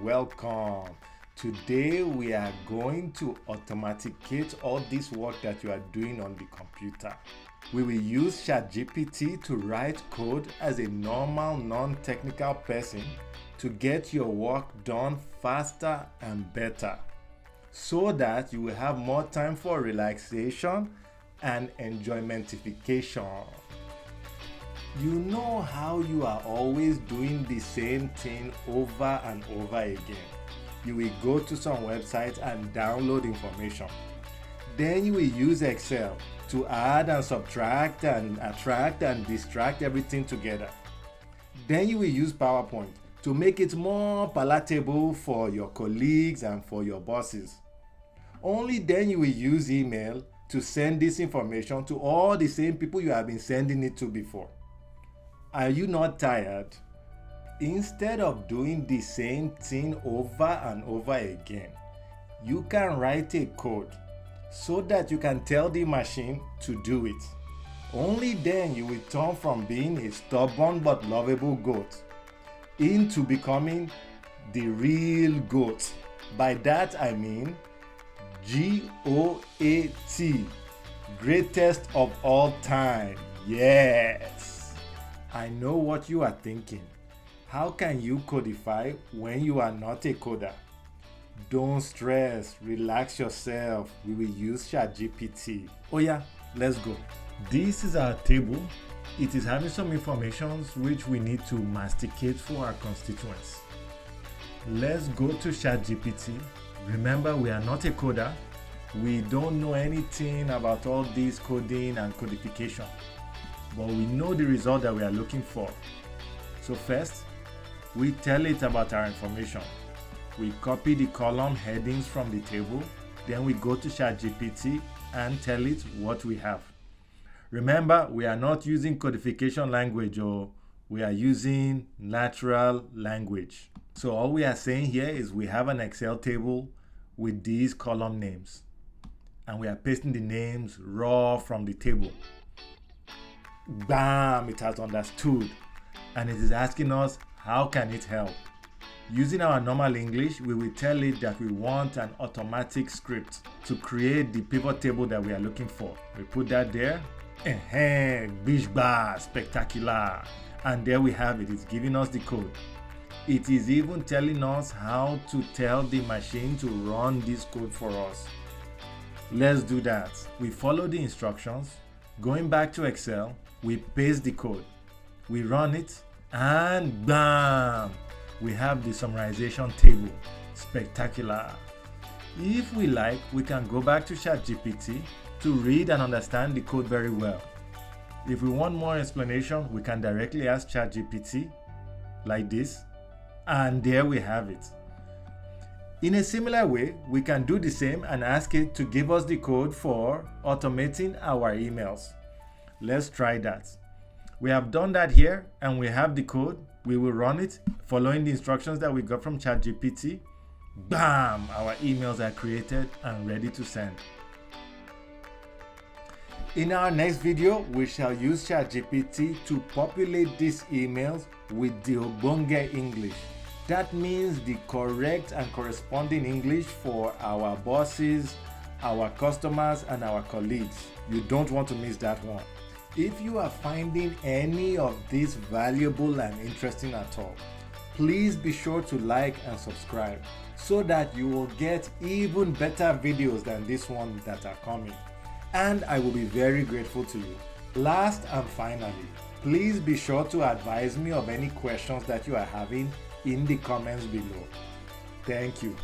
Welcome. Today we are going to authenticate all this work that you are doing on the computer. We will use ChatGPT to write code as a normal, non-technical person to get your work done faster and better, so that you will have more time for relaxation and enjoymentification. You know how you are always doing the same thing over and over again. You will go to some website and download information. Then you will use Excel to add and subtract and attract and distract everything together. Then you will use PowerPoint to make it more palatable for your colleagues and for your bosses. Only then you will use email to send this information to all the same people you have been sending it to before. Are you not tired? Instead of doing the same thing over and over again, you can write a code so that you can tell the machine to do it. Only then you will turn from being a stubborn but lovable goat into becoming the real goat. By that I mean GOAT, greatest of all time. Yes! I know what you are thinking. How can you codify when you are not a coder? Don't stress, relax yourself. We will use ChatGPT. Oh yeah, let's go. This is our table. It is having some information which we need to masticate for our constituents. Let's go to ChatGPT. Remember, we are not a coder. We don't know anything about all this coding and codification, but we know the result that we are looking for. So first, we tell it about our information. We copy the column headings from the table, then we go to ChatGPT and tell it what we have. Remember, we are not using codification language, or we are using natural language. So all we are saying here is we have an Excel table with these column names, and we are pasting the names raw from the table. Bam! It has understood, and it is asking us how can it help. Using our normal English, we will tell it that we want an automatic script to create the pivot table that we are looking for. We put that there. Bish bar, spectacular! And there we have it. It's giving us the code. It is even telling us how to tell the machine to run this code for us. Let's do that. We follow the instructions. Going back to Excel, we paste the code, we run it, and bam! We have the summarization table. Spectacular! If we like, we can go back to ChatGPT to read and understand the code very well. If we want more explanation, we can directly ask ChatGPT like this, and there we have it. In a similar way, we can do the same and ask it to give us the code for automating our emails. Let's try that. We have done that here, and we have the code. We will run it following the instructions that we got from ChatGPT. Bam! Our emails are created and ready to send. In our next video, we shall use ChatGPT to populate these emails with the Ogbonge English. That means the correct and corresponding English for our bosses, our customers, and our colleagues. You don't want to miss that one. If you are finding any of this valuable and interesting at all, please be sure to like and subscribe so that you will get even better videos than this one that are coming. And I will be very grateful to you. Last and finally, please be sure to advise me of any questions that you are having in the comments below. Thank you.